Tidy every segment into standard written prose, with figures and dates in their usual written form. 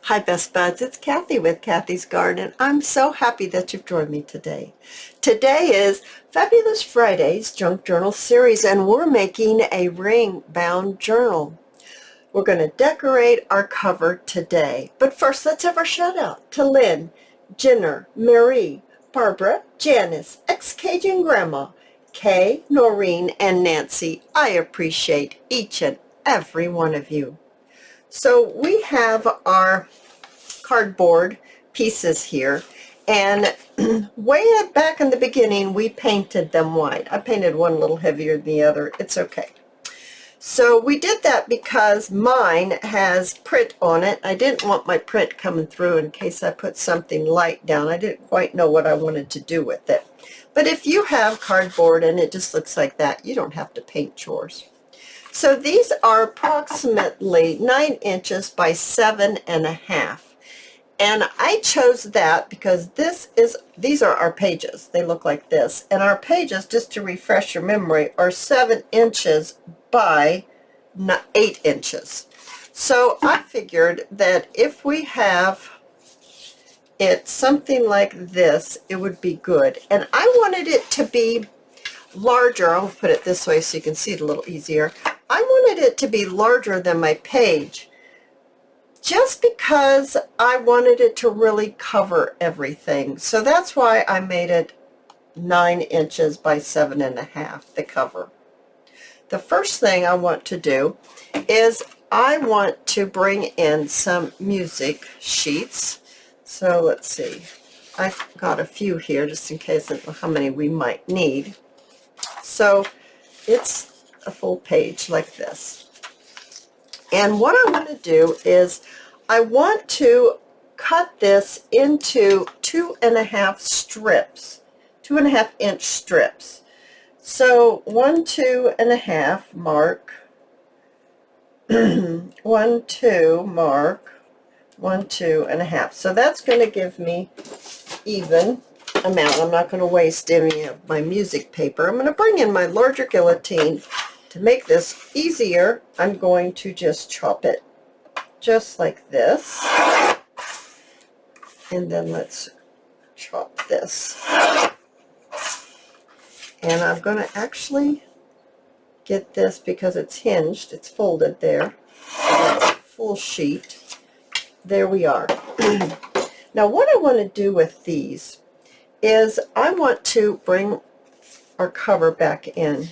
Hi Best Buds, it's Cathy with Cathy's Garden, and I'm so happy that you've joined me today. Today is Fabulous Friday's Junk Journal series, and we're making a ring-bound journal. We're going to decorate our cover today. But first, let's have our shout out to Lynn, Jenner, Marie, Barbara, Janice, ex-Cajun Grandma, Kay, Noreen, and Nancy. I appreciate each and every one of you. So we have our cardboard pieces here, and way back in the beginning we painted them white. I painted one a little heavier than the other. It's okay. So we did that because mine has print on it. I didn't want my print coming through in case I put something light down. I didn't quite know what I wanted to do with it. But if you have cardboard and it just looks like that, you don't have to paint yours. So these are approximately 9 inches by 7.5. And I chose that because these are our pages. They look like this. And our pages, just to refresh your memory, are 7 inches by 8 inches. So I figured that if we have it something like this, it would be good. And I wanted it to be larger. I'll put it this way so you can see it a little easier. I wanted it to be larger than my page, just because I wanted it to really cover everything. So that's why I made it 9 inches by 7.5, the cover. The first thing I want to do is I want to bring in some music sheets. So let's see. I've got a few here just in case I don't know how many we might need. So it's a full page like this. And what I want to do is I want to cut this into 2.5 strips, 2.5 inch strips. So 1, 2.5 mark, 1, 2 mark, 1, 2.5. So that's going to give me even amount. I'm not going to waste any of my music paper. I'm going to bring in my larger guillotine. To make this easier, I'm going to just chop it just like this. And then let's chop this. And I'm going to actually get this because it's hinged. It's folded there. That's a full sheet. There we are. Now what I want to do with these is I want to bring our cover back in.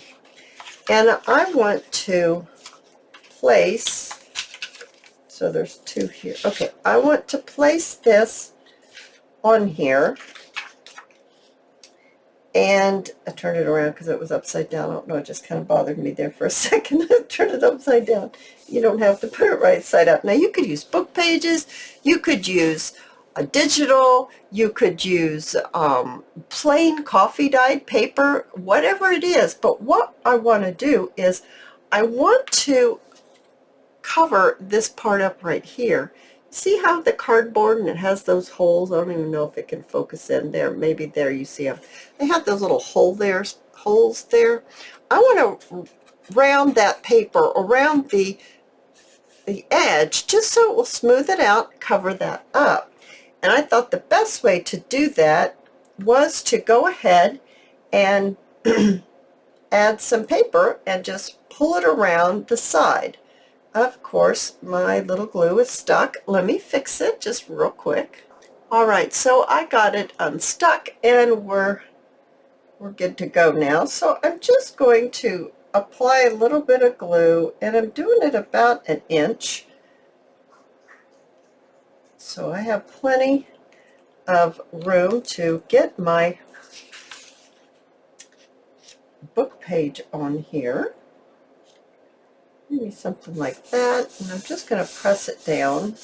And I want to place, so there's 2 here. Okay, I want to place this on here. And I turned it around because it was upside down. I don't know, it just kind of bothered me there for a second. I turned it upside down. You don't have to put it right side up. Now you could use book pages, you could use a digital, you could use plain coffee dyed paper, whatever it is. But what I want to do is I want to cover this part up right here. See how the cardboard, and it has those holes. I don't even know if it can focus in there. Maybe there you see them. They have those little holes there. I want to round that paper around the edge just so it will smooth it out, cover that up. And I thought the best way to do that was to go ahead and add some paper and just pull it around the side. Of course, my little glue is stuck. Let me fix it just real quick. All right, so I got it unstuck and we're good to go now. So I'm just going to apply a little bit of glue, and I'm doing it about 1 inch. So I have plenty of room to get my book page on here. Maybe something like that. And I'm just going to press it down.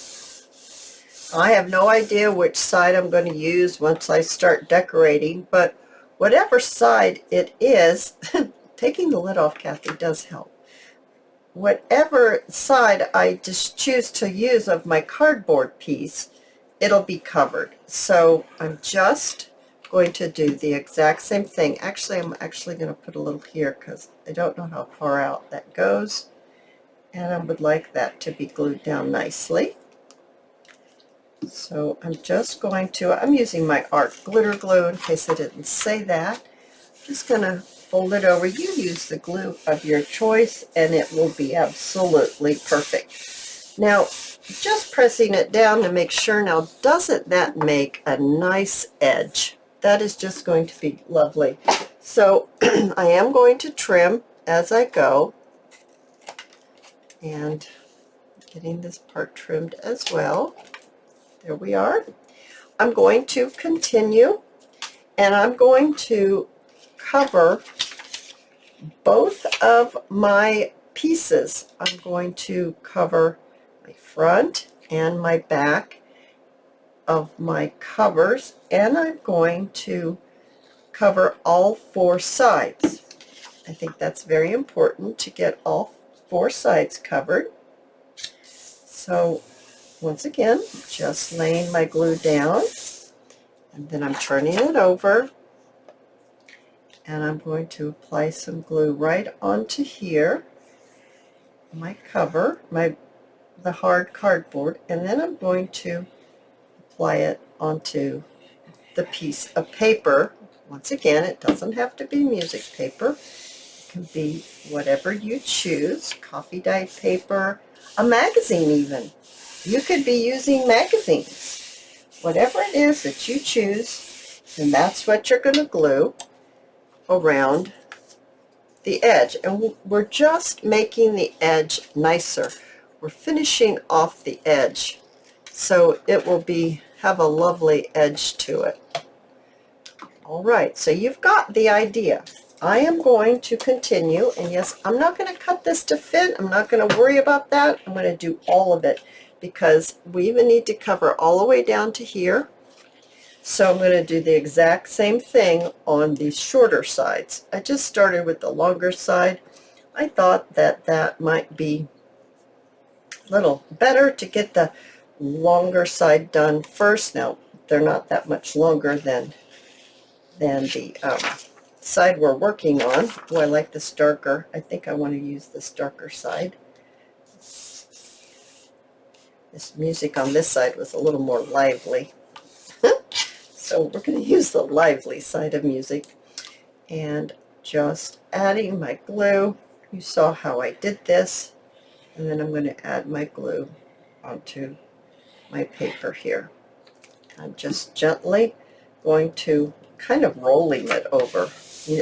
I have no idea which side I'm going to use once I start decorating, but whatever side it is, taking the lid off, Cathy, does help. Whatever side I just choose to use of my cardboard piece, it'll be covered. So I'm just going to do the exact same thing. Actually, I'm actually going to put a little here because I don't know how far out that goes. And I would like that to be glued down nicely. So I'm just going to, I'm using my art glitter glue in case I didn't say that. I'm just going to fold it over. You use the glue of your choice and it will be absolutely perfect. Now, just pressing it down to make sure. Now, doesn't that make a nice edge? That is just going to be lovely. So I am going to trim as I go, and getting this part trimmed as well. There we are. I'm going to continue, and I'm going to cover both of my pieces. I'm going to cover my front and my back of my covers, and I'm going to cover all four sides. I think that's very important to get all four sides covered. So once again, just laying my glue down, and then I'm turning it over, and I'm going to apply some glue right onto here, my cover, the hard cardboard, and then I'm going to apply it onto the piece of paper. Once again, it doesn't have to be music paper. It can be whatever you choose, coffee dyed paper, a magazine even. You could be using magazines. Whatever it is that you choose, and that's what you're going to glue around the edge. And we're just making the edge nicer. We're finishing off the edge so it will have a lovely edge to it. All right, so you've got the idea. I am going to continue, and yes, I'm not going to cut this to fit. I'm not going to worry about that. I'm going to do all of it because we even need to cover all the way down to here. So I'm going to do the exact same thing on the shorter sides. I just started with the longer side. I thought that that might be a little better to get the longer side done first. Now, they're not that much longer than the side we're working on. Oh, I like this darker. I think I want to use this darker side. This music on this side was a little more lively. So we're going to use the lively side of music. And just adding my glue. You saw how I did this. And then I'm going to add my glue onto my paper here. I'm just gently going to kind of rolling it over.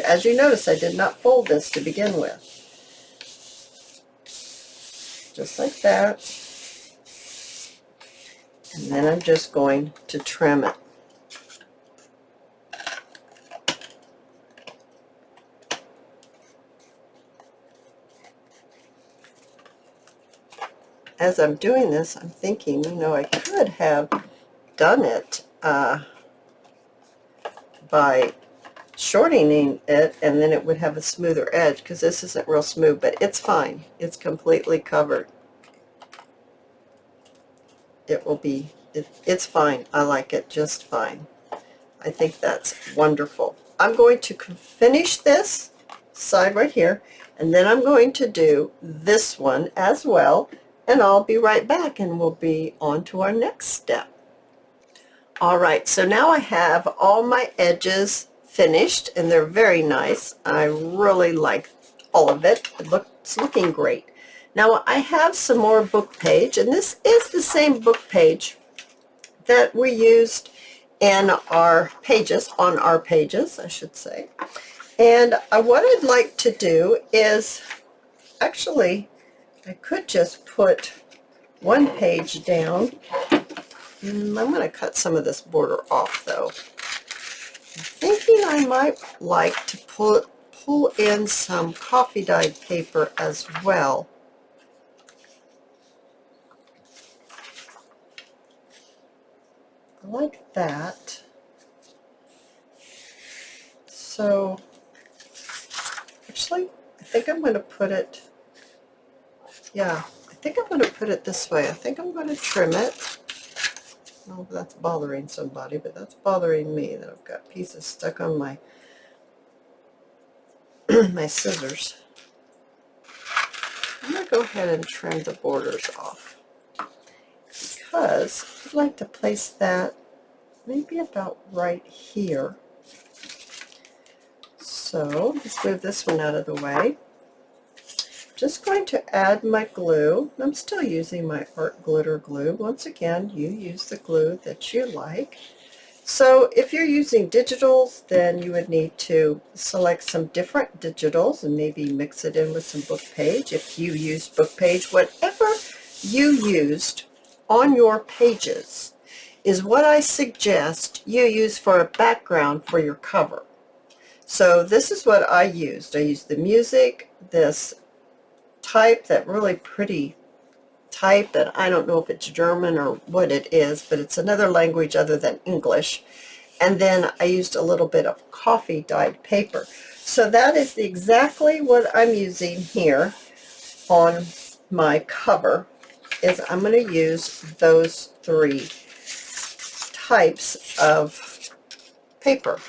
As you notice, I did not fold this to begin with. Just like that. And then I'm just going to trim it. As I'm doing this, I'm thinking, I could have done it by shortening it, and then it would have a smoother edge, because this isn't real smooth, but it's fine. It's completely covered. It will be, it's fine. I like it just fine. I think that's wonderful. I'm going to finish this side right here, and then I'm going to do this one as well, and I'll be right back, and we'll be on to our next step. All right, so now I have all my edges finished, and they're very nice. I really like all of it. It's looking great. Now I have some more book page, and this is the same book page that we used in our pages, on our pages, I should say. And what I'd like to do is, actually, I could just put one page down. I'm going to cut some of this border off, though. I'm thinking I might like to pull in some coffee dyed paper as well. I like that. So, actually, I think I'm going to put it, yeah, I think I'm going to put it this way. I think I'm going to trim it. Oh, that's bothering somebody, but that's bothering me that I've got pieces stuck on my my scissors. I'm going to go ahead and trim the borders off, because I'd like to place that maybe about right here. So let's move this one out of the way. Just going to add my glue. I'm still using my art glitter glue. Once again, you use the glue that you like. So if you're using digitals, then you would need to select some different digitals and maybe mix it in with some book page. If you use book page, whatever you used on your pages is what I suggest you use for a background for your cover. So this is what I used. I used the music, this type, that really pretty type that I don't know if it's German or what it is, but it's another language other than English. And then I used a little bit of coffee dyed paper. So that is exactly what I'm using here on my cover. Is I'm going to use those three types of paper.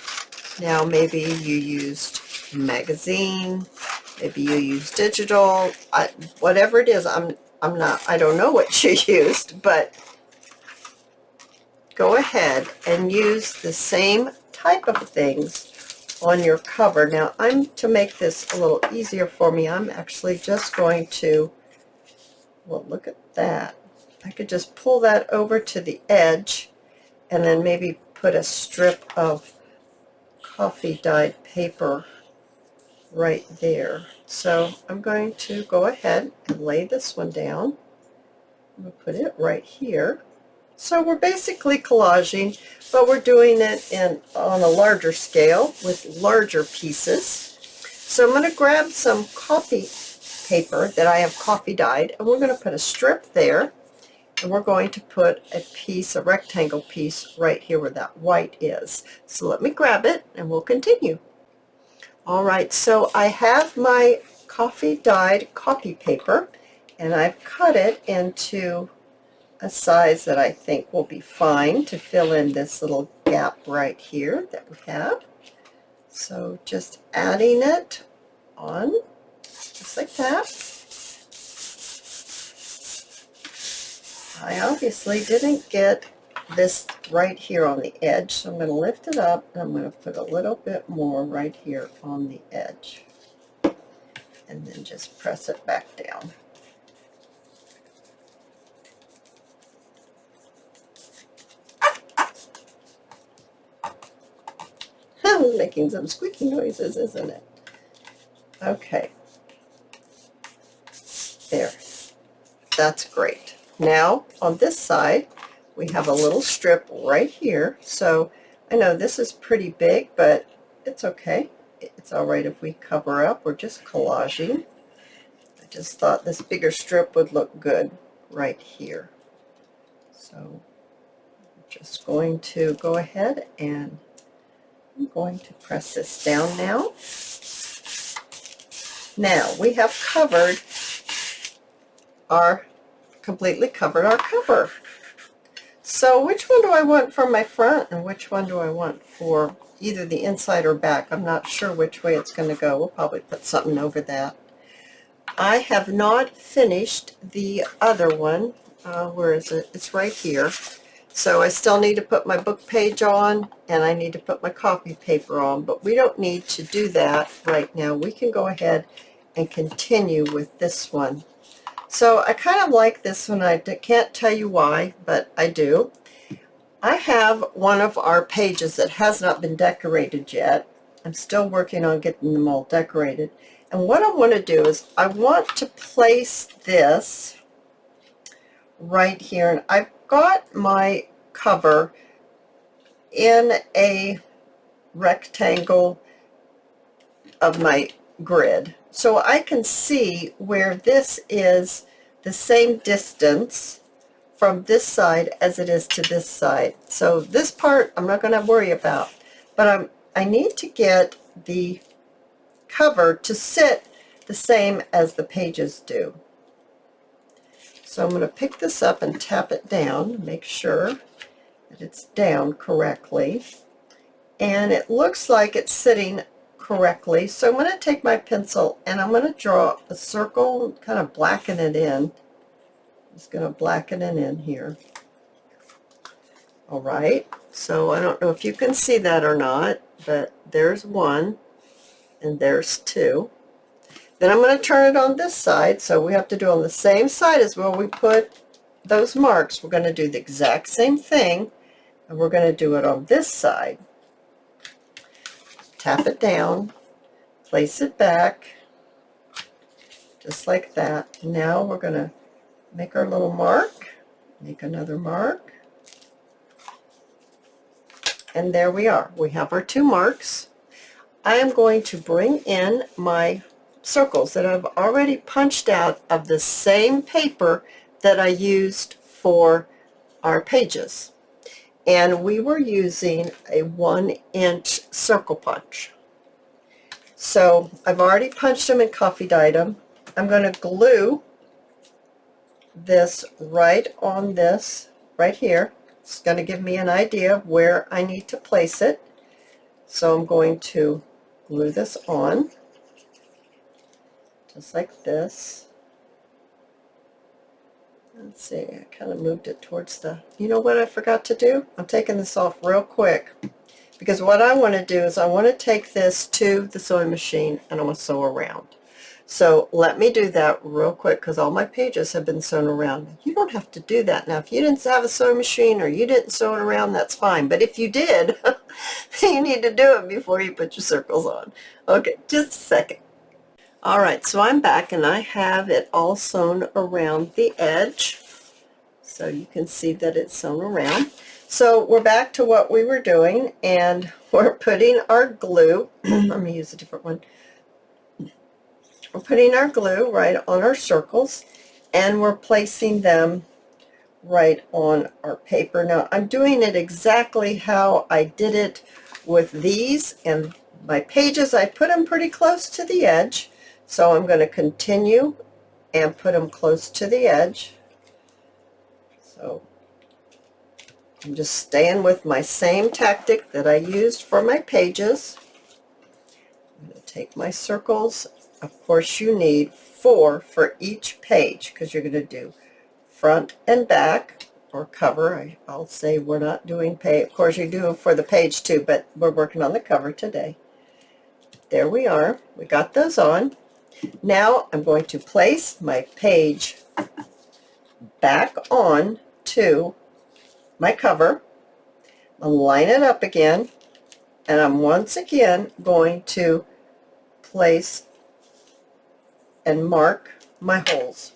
Now maybe you used magazine, maybe you use digital, whatever it is. I don't know what you used, but go ahead and use the same type of things on your cover. Now, to make this a little easier for me, I'm actually just going to, well, look at that. I could just pull that over to the edge and then maybe put a strip of coffee dyed paper right there. So I'm going to go ahead and lay this one down. I'm going to put it right here. So we're basically collaging, but we're doing it on a larger scale with larger pieces. So I'm going to grab some coffee paper that I have coffee dyed, and we're going to put a strip there, and we're going to put a rectangle piece right here where that white is. So let me grab it and we'll continue. All right, so I have my coffee dyed copy paper, and I've cut it into a size that I think will be fine to fill in this little gap right here that we have. So just adding it on, just like that. I obviously didn't get this right here on the edge, so I'm going to lift it up and I'm going to put a little bit more right here on the edge, and then just press it back down. Making some squeaky noises, isn't it? Okay. There. That's great. Now, on this side, we have a little strip right here. So, I know this is pretty big, but it's okay. It's all right if we cover up. We're just collaging. I just thought this bigger strip would look good right here. So, I'm just going to go ahead and I'm going to press this down now. Now, we have completely covered our cover. So which one do I want for my front and which one do I want for either the inside or back? I'm not sure which way it's going to go. We'll probably put something over that. I have not finished the other one. Where is it? It's right here. So I still need to put my book page on, and I need to put my copy paper on, but we don't need to do that right now. We can go ahead and continue with this one. So I kind of like this one. I can't tell you why, but I do. I have one of our pages that has not been decorated yet. I'm still working on getting them all decorated. And what I want to do is I want to place this right here. And I've got my cover in a rectangle of my grid. So I can see where this is the same distance from this side as it is to this side. So this part I'm not going to worry about, but I need to get the cover to sit the same as the pages do. So I'm going to pick this up and tap it down, make sure that it's down correctly. And it looks like it's sitting correctly. So I'm going to take my pencil and I'm going to draw a circle, kind of blacken it in. Just going to blacken it in here. All right, so I don't know if you can see that or not, but there's one and there's two. Then I'm going to turn it on this side, so we have to do on the same side as where we put those marks. We're going to do the exact same thing, and we're going to do it on this side. Tap it down, place it back, just like that. Now we're going to make our little mark, make another mark, and there we are. We have our two marks. I am going to bring in my circles that I've already punched out of the same paper that I used for our pages. And we were using a 1-inch circle punch. So I've already punched them and coffee dyed them. I'm going to glue this right on this right here. It's going to give me an idea of where I need to place it. So I'm going to glue this on just like this. Let's see, I kind of moved it towards the, you know what I forgot to do? I'm taking this off real quick, because what I want to do is I want to take this to the sewing machine and I want to sew around. So let me do that real quick, because all my pages have been sewn around. You don't have to do that. Now, if you didn't have a sewing machine or you didn't sew it around, that's fine. But if you did, you need to do it before you put your circles on. Okay, just a second. All right, so I'm back and I have it all sewn around the edge. So you can see that it's sewn around. So we're back to what we were doing, and we're putting our glue. I'm going to use a different one. We're putting our glue right on our circles, and we're placing them right on our paper. Now I'm doing it exactly how I did it with these and my pages. I put them pretty close to the edge, so I'm going to continue and put them close to the edge. So I'm just staying with my same tactic that I used for my pages. I'm going to take my circles. Of course, you need 4 for each page, because you're going to do front and back, or cover. I'll say we're not doing page. Of course, you do for the page too, but we're working on the cover today. There we are. We got those on. Now I'm going to place my page back on to my cover. I'll line it up again, and I'm once again going to place and mark my holes.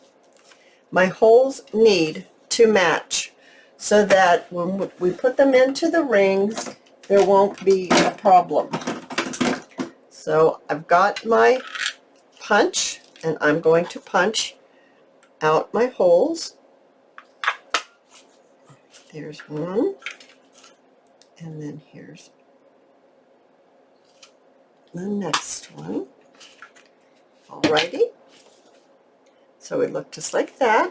My holes need to match so that when we put them into the rings, there won't be a problem. So I've got my punch, and I'm going to punch out my holes. There's one, and then here's the next one. Alrighty, so we look just like that.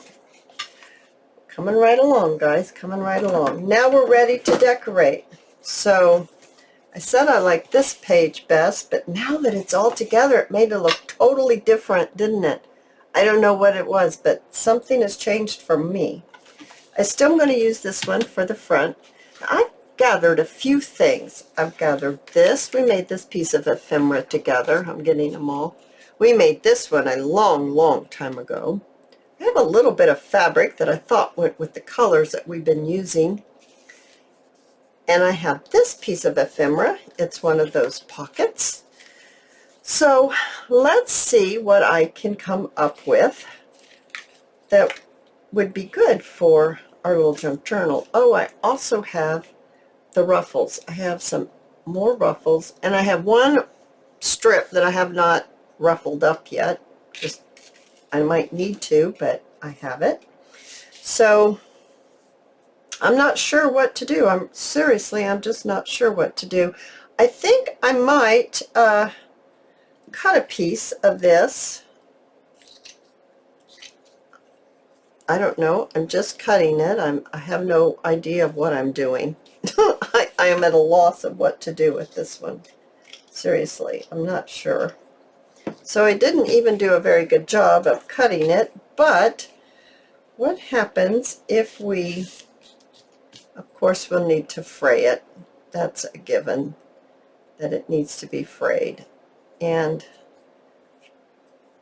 Coming right along, guys, coming right along. Now we're ready to decorate. So I said I like this page best, but now that it's all together, it made it look totally different, didn't it? I don't know what it was, but something has changed for me. I still am going to use this one for the front. I've gathered a few things. I've gathered this. We made this piece of ephemera together. I'm getting them all. We made this one a long time ago. I have a little bit of fabric that I thought went with the colors that we've been using. And I have this piece of ephemera. It's one of those pockets. So let's see what I can come up with that would be good for our little junk journal. Oh, I also have the ruffles. I have some more ruffles, and I have one strip that I have not ruffled up yet. Just I might need to, but I have it. So I'm not sure what to do. I'm just not sure what to do. I think I might cut a piece of this. I don't know. I'm just cutting it. I have no idea of what I'm doing. I am at a loss of what to do with this one. Seriously, I'm not sure. So I didn't even do a very good job of cutting it, but what happens if we Of course, we'll need to fray it. That's a given that it needs to be frayed. And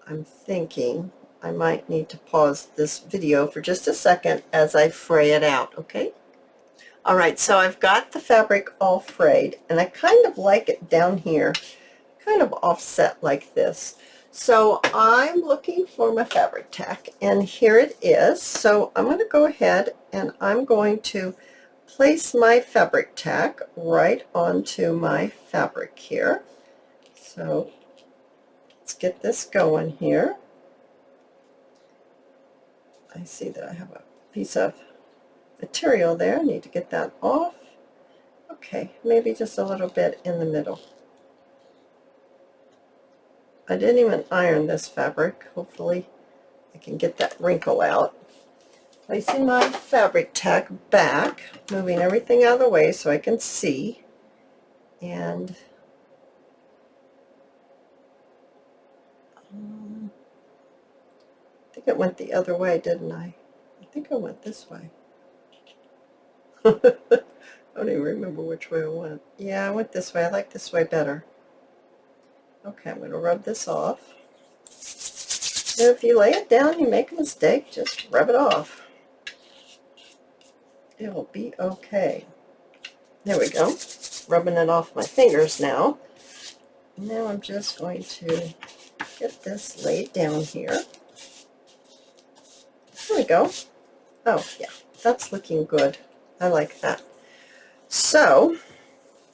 I'm thinking I might need to pause this video for just a second as I fray it out, okay? All right, so I've got the fabric all frayed, and I kind of like it down here, kind of offset like this. So I'm looking for my fabric tack, and here it is. So I'm going to go ahead and I'm going to place my fabric tack right onto my fabric here. So let's get this going here. I see that I have a piece of material there. I need to get that off. Okay, maybe just a little bit in the middle. I didn't even iron this fabric. Hopefully I can get that wrinkle out. Placing my fabric tack back, moving everything out of the way so I can see. And I think it went the other way, didn't I? I think I went this way. I don't even remember which way I went. Yeah, I went this way. I like this way better. Okay, I'm going to rub this off. And if you lay it down, you make a mistake, just rub it off. It'll be okay. There we go. Rubbing it off my fingers now. Now I'm just going to get this laid down here. There we go. Oh, yeah, that's looking good. I like that. So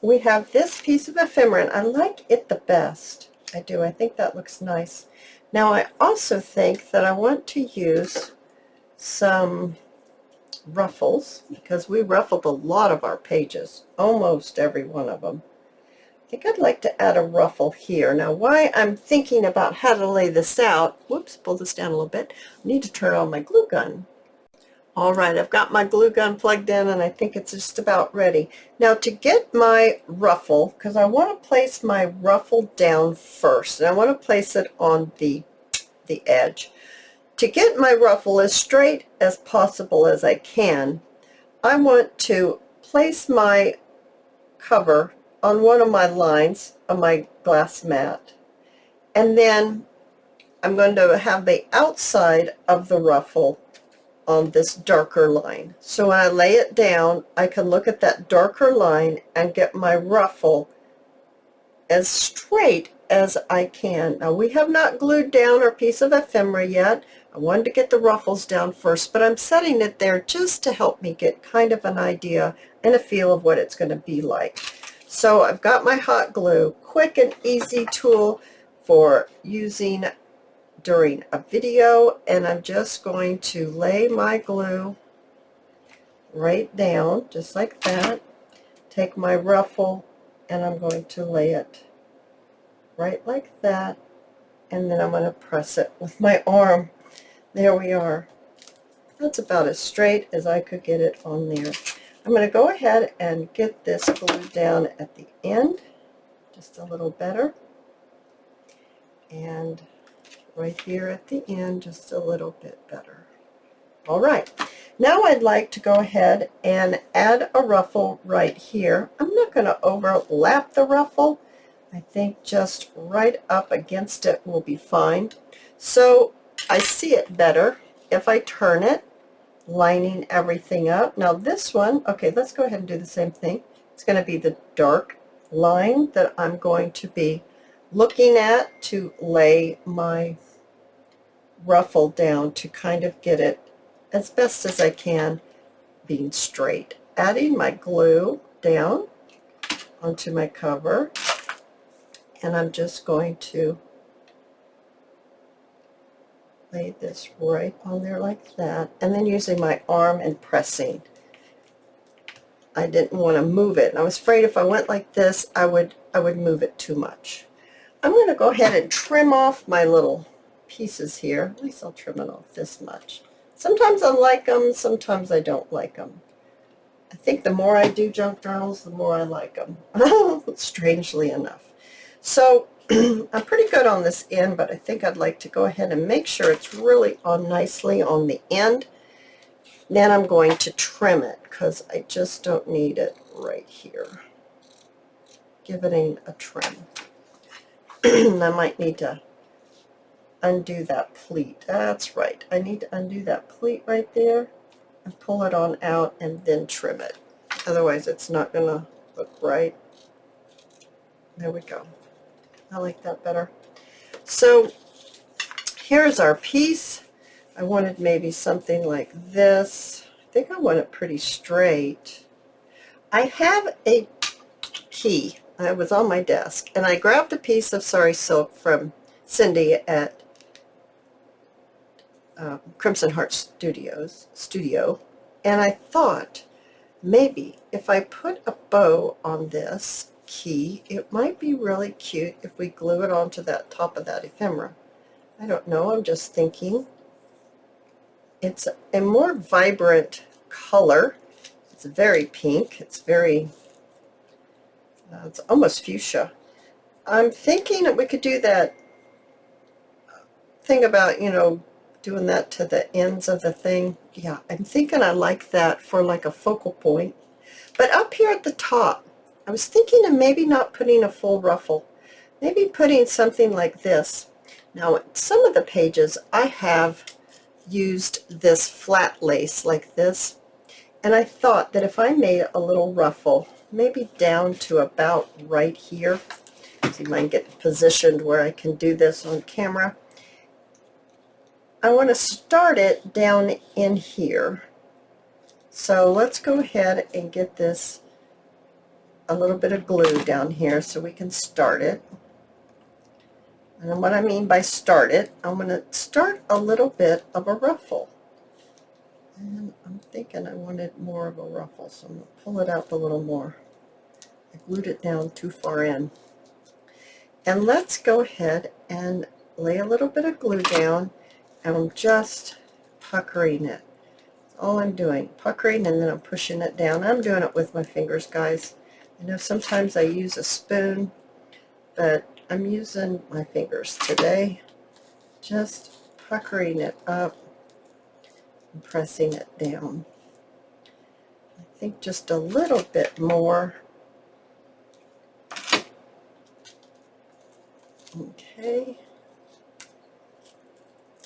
we have this piece of ephemera, and I like it the best. I do. I think that looks nice. Now I also think that I want to use some ruffles, because we ruffled a lot of our pages, almost every one of them. I think I'd like to add a ruffle here. Now, why I'm thinking about how to lay this out, whoops, pull this down a little bit, I need to turn on my glue gun. All right, I've got my glue gun plugged in, and I think it's just about ready. Now, to get my ruffle, because I want to place my ruffle down first, and I want to place it on the edge. To get my ruffle as straight as possible as I can, I want to place my cover on one of my lines of my glass mat, and then I'm going to have the outside of the ruffle on this darker line. So when I lay it down, I can look at that darker line and get my ruffle as straight as I can. Now, we have not glued down our piece of ephemera yet. I wanted to get the ruffles down first, but I'm setting it there just to help me get kind of an idea and a feel of what it's going to be like. So I've got my hot glue, quick and easy tool for using during a video, and I'm just going to lay my glue right down, just like that. Take my ruffle, and I'm going to lay it right like that, and then I'm going to press it with my arm. There we are. That's about as straight as I could get it on there. I'm going to go ahead and get this glued down at the end, just a little better, and right here at the end, just a little bit better. All right, now I'd like to go ahead and add a ruffle right here. I'm not going to overlap the ruffle. I think just right up against it will be fine. So I see it better if I turn it, lining everything up. Now this one, okay, let's go ahead and do the same thing. It's going to be the dark line that I'm going to be looking at to lay my ruffle down, to kind of get it as best as I can being straight. Adding my glue down onto my cover, and I'm just going to lay this right on there like that, and then using my arm and pressing. I didn't want to move it, and I was afraid if I went like this I would move it too much. I'm going to go ahead and trim off my little pieces here. At least I'll trim it off this much. Sometimes I like them, sometimes I don't like them. I think the more I do junk journals, the more I like them, strangely enough. So I'm pretty good on this end, but I think I'd like to go ahead and make sure it's really on nicely on the end. Then I'm going to trim it because I just don't need it right here. Give it a trim. I might need to undo that pleat. That's right. I need to undo that pleat right there and pull it on out and then trim it. Otherwise it's not going to look right. There we go. I like that better. So here's our piece. I wanted maybe something like this. I think I want it pretty straight. I have a key. I was on my desk and I grabbed a piece of Sari silk from Cindy at Crimson Heart Studio, and I thought maybe if I put a bow on this key, it might be really cute if we glue it onto that top of that ephemera. I don't know, I'm just thinking. It's a more vibrant color. It's very pink. It's very, it's almost fuchsia. I'm thinking that we could do that thing about, doing that to the ends of the thing. Yeah, I'm thinking I like that for like a focal point. But up here at the top, I was thinking of maybe not putting a full ruffle. Maybe putting something like this. Now, some of the pages I have used this flat lace like this, and I thought that if I made a little ruffle, maybe down to about right here, so you might get positioned where I can do this on camera. I want to start it down in here. So let's go ahead and get this, a little bit of glue down here so we can start it. And what I mean by start it, I'm going to start a little bit of a ruffle. And I'm thinking I wanted more of a ruffle, so I'm going to pull it out a little more. I glued it down too far in. And let's go ahead and lay a little bit of glue down, and I'm just puckering it. That's all I'm doing, puckering, and then I'm pushing it down. I'm doing it with my fingers, guys. I know sometimes I use a spoon, but I'm using my fingers today. Just puckering it up and pressing it down. I think just a little bit more. Okay.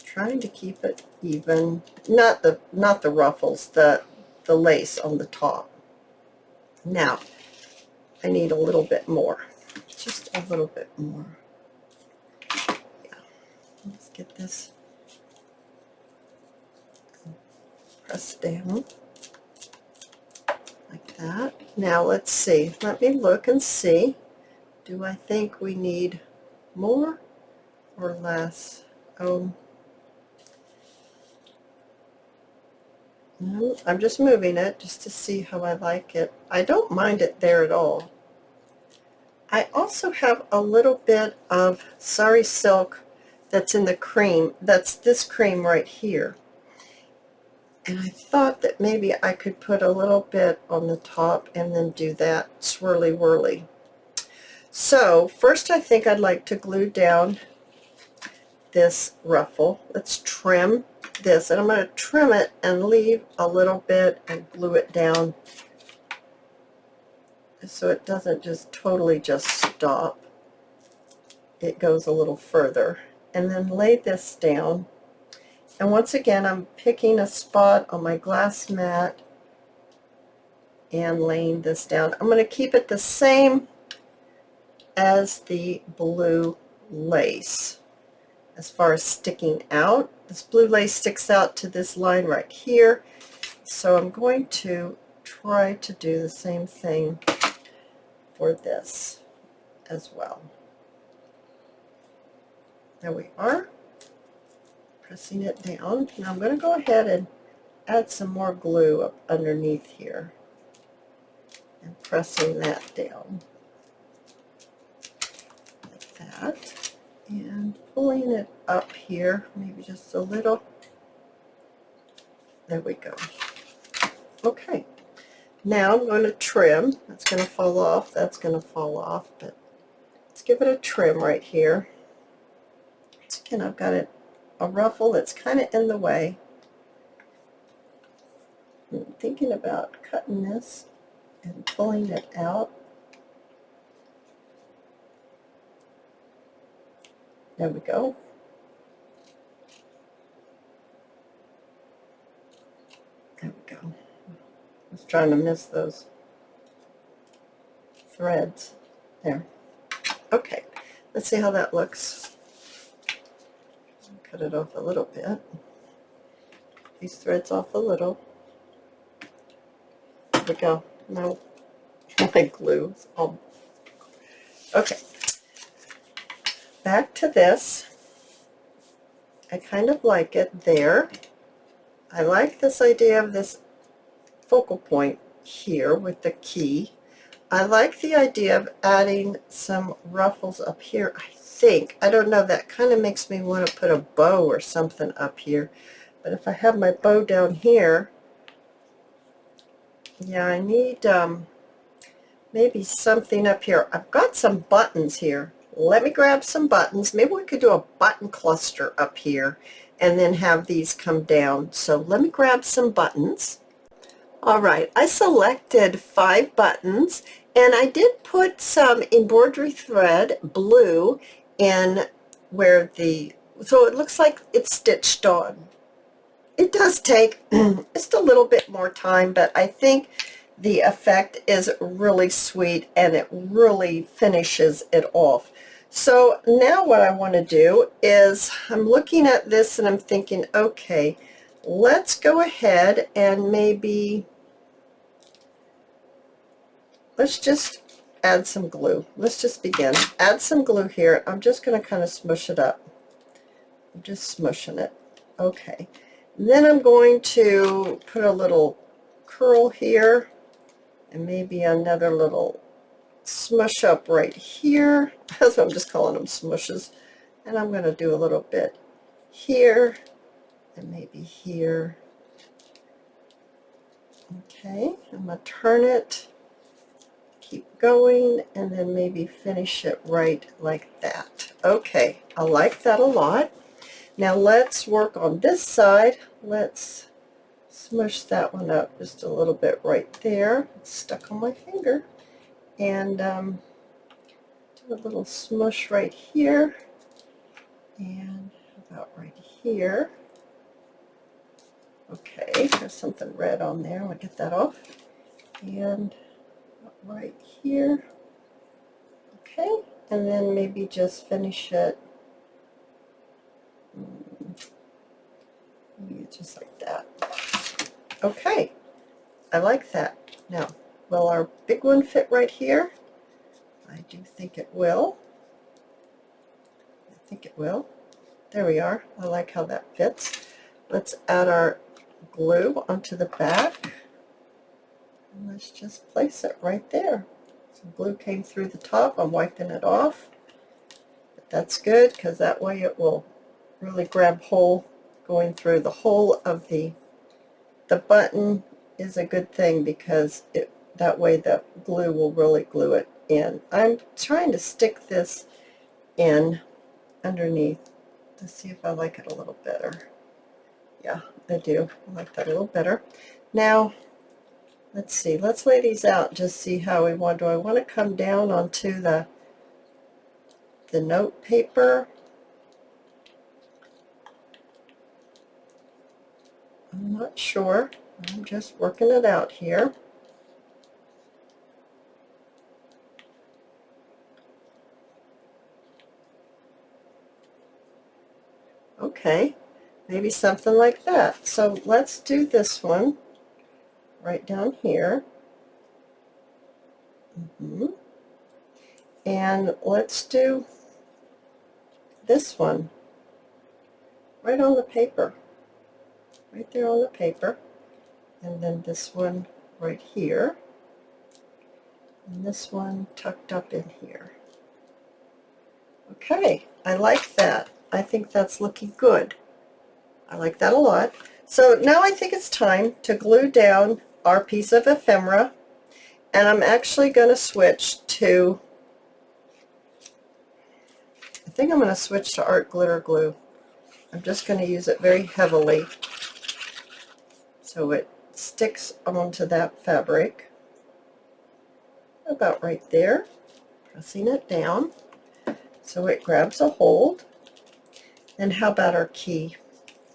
Trying to keep it even. Not the ruffles, the lace on the top. Now, I need a little bit more. Just a little bit more. Yeah. Let's get this pressed down like that. Now let's see. Let me look and see. Do I think we need more or less? Oh, no, I'm just moving it just to see how I like it. I don't mind it there at all. I also have a little bit of Sari silk that's in the cream. That's this cream right here. And I thought that maybe I could put a little bit on the top and then do that swirly whirly. So first I think I'd like to glue down this ruffle. Let's trim this, and I'm going to trim it and leave a little bit and glue it down so it doesn't just totally just stop. It goes a little further. And then lay this down. And once again, I'm picking a spot on my glass mat and laying this down. I'm going to keep it the same as the blue lace as far as sticking out. This blue lace sticks out to this line right here, so I'm going to try to do the same thing for this as well. There we are, pressing it down. Now I'm going to go ahead and add some more glue up underneath here and pressing that down like that, and pulling it up here maybe just a little. There we go. Okay, now I'm going to trim. That's going to fall off, that's going to fall off, but let's give it a trim right here. Again, I've got a ruffle that's kind of in the way. I'm thinking about cutting this and pulling it out. There we go. There we go. I was trying to miss those threads. There. Okay, let's see how that looks. Cut it off a little bit. These threads off a little. There we go. No, my glue. Oh. Okay. Back to this. I kind of like it there. I like this idea of this focal point here with the key. I like the idea of adding some ruffles up here, I think. I don't know, that kind of makes me want to put a bow or something up here. But if I have my bow down here, yeah, I need maybe something up here. I've got some buttons here. Let me grab some buttons. Maybe we could do a button cluster up here and then have these come down. So let me grab some buttons. All right, I selected 5 buttons, and I did put some embroidery thread, blue, in where so it looks like it's stitched on. It does take just a little bit more time, but I think the effect is really sweet and it really finishes it off. So now what I want to do is, I'm looking at this and I'm thinking, okay, let's go ahead and maybe, let's just add some glue. Let's just begin. Add some glue here. I'm just going to kind of smush it up. I'm just smushing it. Okay. Then I'm going to put a little curl here and maybe another little smush up right here. That's what I'm just calling them, smushes. And I'm going to do a little bit here and maybe here. Okay, I'm going to turn it, keep going, and then maybe finish it right like that. Okay, I like that a lot. Now let's work on this side. Let's smush that one up just a little bit right there. It's stuck on my finger. And do a little smush right here. And about right here. Okay, there's something red on there. I'll get that off. And right here. Okay, and then maybe just finish it. Maybe just like that. Okay, I like that. Now, will our big one fit right here? I do think it will. I think it will. There we are. I like how that fits. Let's add our glue onto the back. And let's just place it right there. Some glue came through the top. I'm wiping it off. But that's good because that way it will really grab hold going through the whole of the button is a good thing because that way the glue will really glue it in. I'm trying to stick this in underneath to see if I like it a little better. Yeah, I do. I like that a little better. Now, let's see. Let's lay these out. Just see how we want. Do I want to come down onto the note paper? I'm not sure. I'm just working it out here. Okay, maybe something like that. So let's do this one right down here. And let's do this one right on the paper. Right there on the paper. And then this one right here. And this one tucked up in here. Okay, I like that. I think that's looking good. I like that a lot. So now I think it's time to glue down our piece of ephemera, and I'm actually going to switch to, I think I'm going to switch to art glitter glue. I'm just going to use it very heavily so it sticks onto that fabric, about right there, pressing it down so it grabs a hold. And how about our key?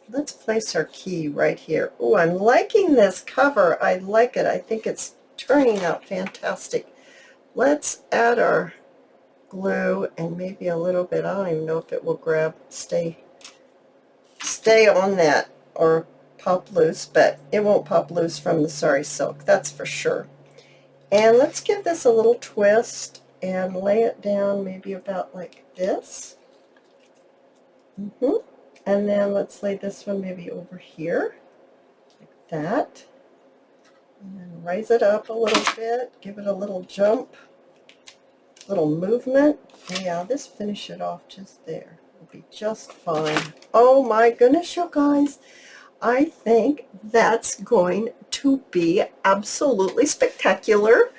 Let's place our key right here. Oh, I'm liking this cover. I like it. I think it's turning out fantastic. Let's add our glue and maybe a little bit, I don't even know if it will stay on that or pop loose, but it won't pop loose from the Sari silk, that's for sure. And let's give this a little twist and lay it down maybe about like this. And then let's lay this one maybe over here, like that. And then raise it up a little bit, give it a little jump, little movement. Yeah, this finish it off just there. It'll be just fine. Oh my goodness, you guys. I think that's going to be absolutely spectacular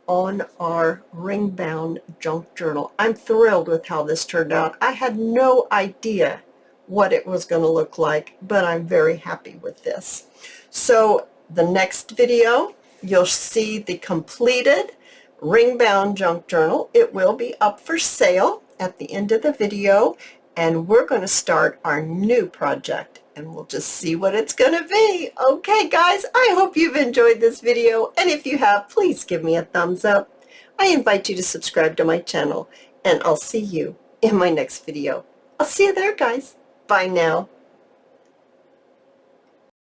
on our ring-bound junk journal. I'm thrilled with how this turned out. I had no idea what it was going to look like, but I'm very happy with this. So the next video, you'll see the completed ring-bound junk journal. It will be up for sale at the end of the video, and we're going to start our new project, and we'll just see what it's going to be. Okay, guys, I hope you've enjoyed this video, and if you have, please give me a thumbs up. I invite you to subscribe to my channel, and I'll see you in my next video. I'll see you there, guys. Bye now.